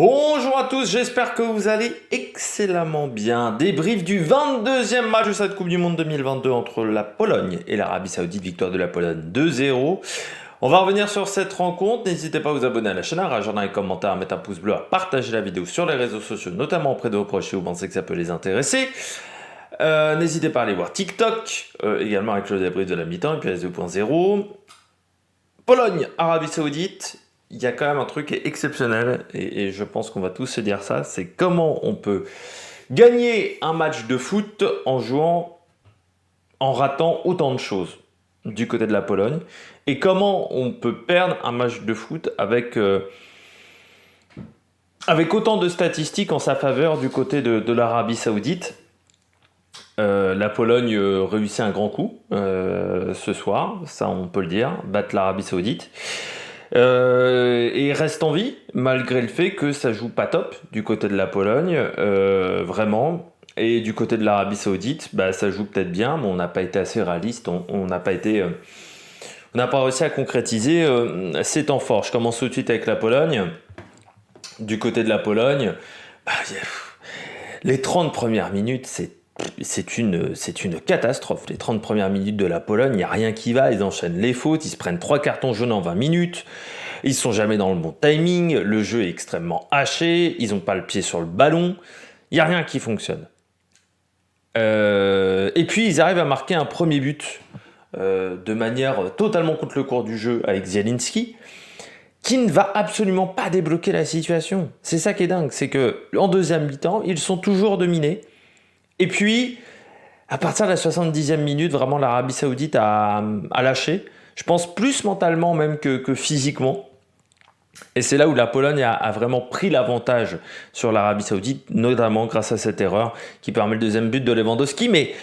Bonjour à tous, j'espère que vous allez excellemment bien. Débrief du 22e match de cette Coupe du Monde 2022 entre la Pologne et l'Arabie Saoudite, victoire de la Pologne 2-0. On va revenir sur cette rencontre, n'hésitez pas à vous abonner à la chaîne, à réagir dans les commentaires, à mettre un pouce bleu, à partager la vidéo sur les réseaux sociaux, notamment auprès de vos proches si vous pensez que ça peut les intéresser. N'hésitez pas à aller voir TikTok, également avec le débrief de la mi-temps et puis S 2.0. Pologne, Arabie Saoudite. Il y a quand même un truc qui est exceptionnel, et je pense qu'on va tous se dire ça, c'est comment on peut gagner un match de foot en ratant autant de choses du côté de la Pologne, et comment on peut perdre un match de foot avec autant de statistiques en sa faveur du côté de l'Arabie Saoudite. La Pologne réussit un grand coup ce soir, ça on peut le dire, battre l'Arabie Saoudite. Et reste en vie, malgré le fait que ça joue pas top du côté de la Pologne, vraiment. Et du côté de l'Arabie Saoudite, ça joue peut-être bien, mais on n'a pas été assez réaliste, on n'a pas réussi à concrétiser ces temps forts. Je commence tout de suite avec la Pologne. Du côté de la Pologne, les 30 premières minutes, c'est une catastrophe. Les 30 premières minutes de la Pologne, il n'y a rien qui va. Ils enchaînent les fautes, ils se prennent 3 cartons jaunes en 20 minutes. Ils sont jamais dans le bon timing. Le jeu est extrêmement haché. Ils n'ont pas le pied sur le ballon. Il n'y a rien qui fonctionne. Et puis, ils arrivent à marquer un premier but de manière totalement contre le cours du jeu avec Zielinski, qui ne va absolument pas débloquer la situation. C'est ça qui est dingue. C'est qu'en deuxième mi-temps, ils sont toujours dominés. Et puis, à partir de la 70e minute, vraiment l'Arabie Saoudite a lâché. Je pense plus mentalement même que physiquement. Et c'est là où la Pologne a vraiment pris l'avantage sur l'Arabie Saoudite, notamment grâce à cette erreur qui permet le deuxième but de Lewandowski. Mais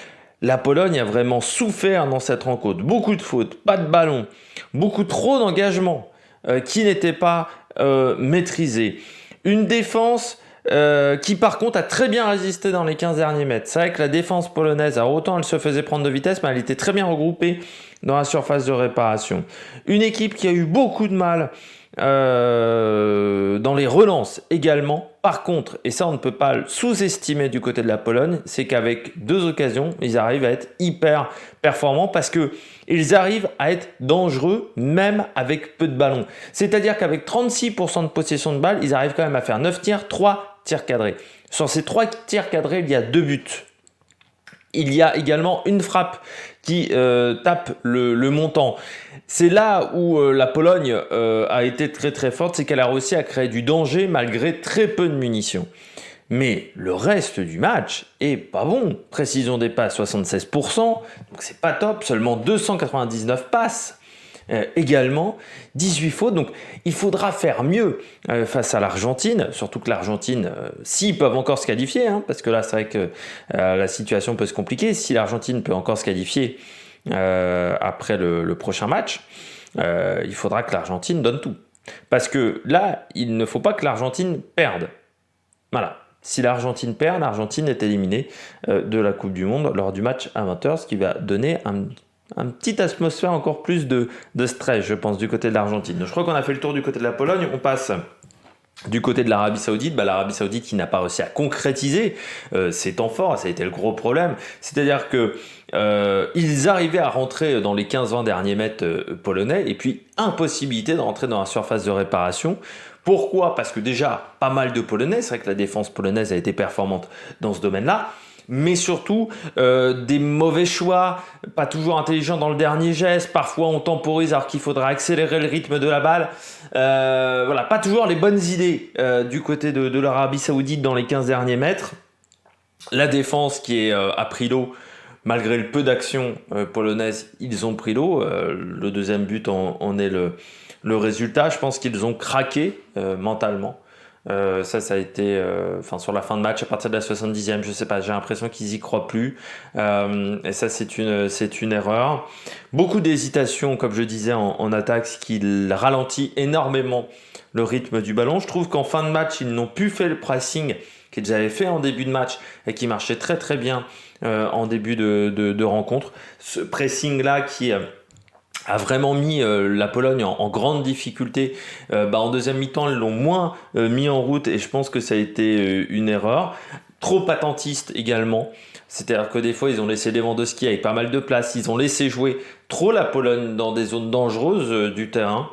la Pologne a vraiment souffert dans cette rencontre. Beaucoup de fautes, pas de ballon, beaucoup trop d'engagement qui n'était pas maîtrisé. Une défense qui par contre a très bien résisté dans les 15 derniers mètres. C'est vrai que la défense polonaise, alors autant elle se faisait prendre de vitesse, mais elle était très bien regroupée dans la surface de réparation. Une équipe qui a eu beaucoup de mal dans les relances également. Par contre, et ça on ne peut pas le sous-estimer du côté de la Pologne, c'est qu'avec 2 occasions, ils arrivent à être hyper performants parce qu'ils arrivent à être dangereux même avec peu de ballons. C'est-à-dire qu'avec 36% de possession de balle, ils arrivent quand même à faire 9 tirs, 3 tirs cadrés. Sur ces 3 tirs cadrés, il y a 2 buts. Il y a également une frappe qui tape le montant. C'est là où la Pologne a été très très forte, c'est qu'elle a réussi à créer du danger malgré très peu de munitions. Mais le reste du match est pas bon. Précision des passes 76%, donc c'est pas top, seulement 299 passes. Également 18 fautes, donc il faudra faire mieux face à l'Argentine, surtout que l'Argentine, s'ils peuvent encore se qualifier, parce que là c'est vrai que la situation peut se compliquer, si l'Argentine peut encore se qualifier après le prochain match, il faudra que l'Argentine donne tout. Parce que là, il ne faut pas que l'Argentine perde. Voilà. Si l'Argentine perd, l'Argentine est éliminée de la Coupe du Monde lors du match à 20h, ce qui va donner un petit atmosphère encore plus de stress, je pense, du côté de l'Argentine. Donc, je crois qu'on a fait le tour du côté de la Pologne. On passe du côté de l'Arabie Saoudite. L'Arabie Saoudite qui n'a pas réussi à concrétiser ses temps forts, ça a été le gros problème. C'est-à-dire que ils arrivaient à rentrer dans les 15-20 derniers mètres polonais, et puis impossibilité de rentrer dans la surface de réparation. Pourquoi ? Parce que déjà, pas mal de Polonais, c'est vrai que la défense polonaise a été performante dans ce domaine-là, mais surtout des mauvais choix, pas toujours intelligents dans le dernier geste, parfois on temporise alors qu'il faudra accélérer le rythme de la balle, voilà, pas toujours les bonnes idées du côté de l'Arabie Saoudite dans les 15 derniers mètres. La défense qui a pris l'eau, malgré le peu d'action polonaise, ils ont pris l'eau, le deuxième but en est le résultat. Je pense qu'ils ont craqué mentalement. Ça a été sur la fin de match à partir de la 70e, je sais pas, j'ai l'impression qu'ils y croient plus, et ça c'est une erreur. Beaucoup d'hésitation, comme je disais, en attaque, ce qui ralentit énormément le rythme du ballon. Je trouve qu'en fin de match, ils n'ont plus fait le pressing qu'ils avaient fait en début de match et qui marchait très très bien en début de rencontre. Ce pressing là qui a vraiment mis la Pologne en grande difficulté. En deuxième mi-temps, ils l'ont moins mis en route et je pense que ça a été une erreur. Trop attentiste également. C'est-à-dire que des fois, ils ont laissé Lewandowski avec pas mal de place. Ils ont laissé jouer trop la Pologne dans des zones dangereuses du terrain.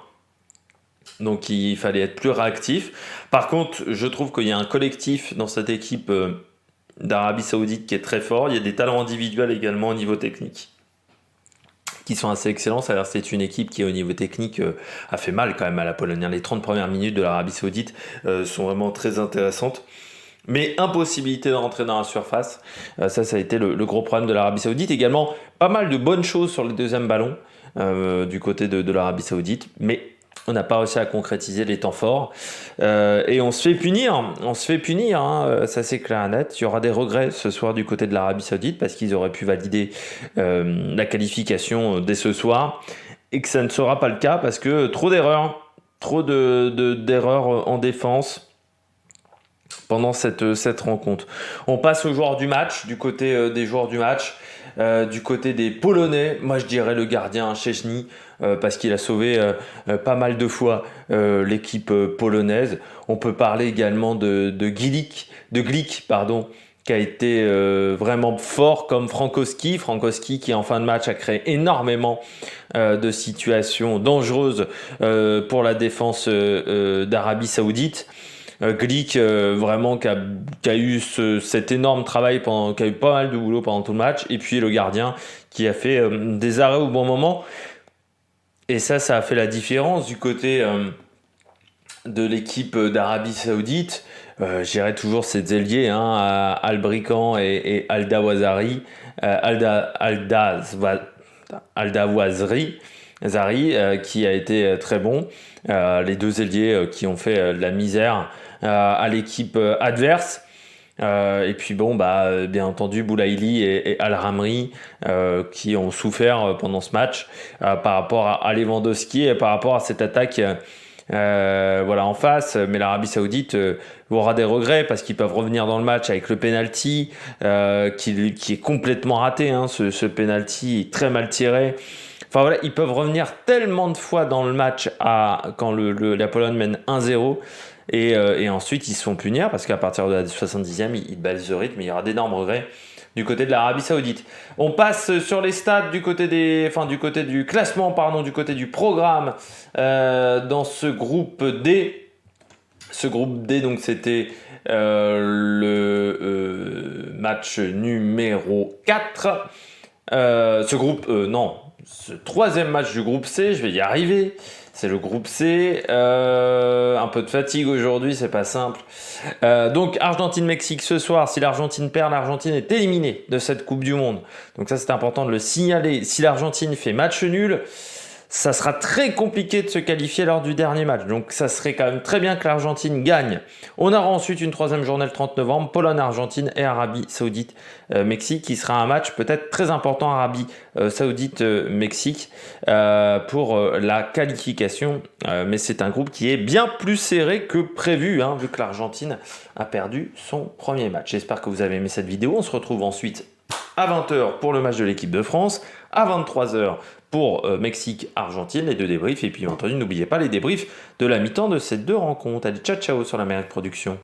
Donc il fallait être plus réactif. Par contre, je trouve qu'il y a un collectif dans cette équipe d'Arabie Saoudite qui est très fort. Il y a des talents individuels également au niveau technique qui sont assez excellents. C'est une équipe qui, au niveau technique, a fait mal quand même à la Pologne. Les 30 premières minutes de l'Arabie Saoudite sont vraiment très intéressantes. Mais impossibilité de rentrer dans la surface. Ça a été le gros problème de l'Arabie Saoudite. Également, pas mal de bonnes choses sur le deuxième ballon du côté de l'Arabie Saoudite. Mais on n'a pas réussi à concrétiser les temps forts. Et on se fait punir. Ça c'est clair et net. Il y aura des regrets ce soir du côté de l'Arabie Saoudite parce qu'ils auraient pu valider la qualification dès ce soir. Et que ça ne sera pas le cas parce que trop d'erreurs. Trop d'erreurs en défense pendant cette rencontre. On passe aux joueurs du match, du côté des joueurs du match, du côté des Polonais. Moi, je dirais le gardien Szczęsny, parce qu'il a sauvé pas mal de fois l'équipe polonaise. On peut parler également de Glick, qui a été vraiment fort comme Frankowski qui en fin de match a créé énormément de situations dangereuses pour la défense d'Arabie Saoudite. Glick vraiment qui a eu cet énorme travail qui a eu pas mal de boulot pendant tout le match, et puis le gardien qui a fait des arrêts au bon moment, et ça a fait la différence du côté de l'équipe d'Arabie Saoudite. J'irai toujours ces ailiers, Albrikan et Aldawazari, Zari, qui a été très bon. Les deux ailiers qui ont fait de la misère à l'équipe adverse. Et puis bien entendu Boulaïli et Al-Ramri qui ont souffert pendant ce match par rapport à Lewandowski et par rapport à cette attaque en face. Mais l'Arabie Saoudite aura des regrets parce qu'ils peuvent revenir dans le match avec le penalty qui est complètement raté, ce penalty très mal tiré. Enfin voilà, ils peuvent revenir tellement de fois dans le match quand la Pologne mène 1-0 et ensuite ils se font punir parce qu'à partir de la 70e, ils baissent le rythme. Il y aura d'énormes regrets du côté de l'Arabie Saoudite. On passe sur les stats du côté du classement, du côté du programme dans ce groupe D. Ce groupe D, donc c'était le match numéro 4. Ce troisième match du groupe C, je vais y arriver. C'est le groupe C. Un peu de fatigue aujourd'hui, c'est pas simple. Donc Argentine-Mexique ce soir. Si l'Argentine perd, l'Argentine est éliminée de cette Coupe du Monde. Donc ça, c'est important de le signaler. Si l'Argentine fait match nul, ça sera très compliqué de se qualifier lors du dernier match. Donc ça serait quand même très bien que l'Argentine gagne. On aura ensuite une troisième journée le 30 novembre, Pologne-Argentine et Arabie Saoudite-Mexique, qui sera un match peut-être très important, Arabie Saoudite-Mexique, pour la qualification. Mais c'est un groupe qui est bien plus serré que prévu, vu que l'Argentine a perdu son premier match. J'espère que vous avez aimé cette vidéo. On se retrouve ensuite à 20h pour le match de l'équipe de France, à 23h pour Mexique-Argentine, les deux débriefs. Et puis, bien entendu, n'oubliez pas les débriefs de la mi-temps de ces deux rencontres. Allez, ciao, ciao sur la Mériette Production.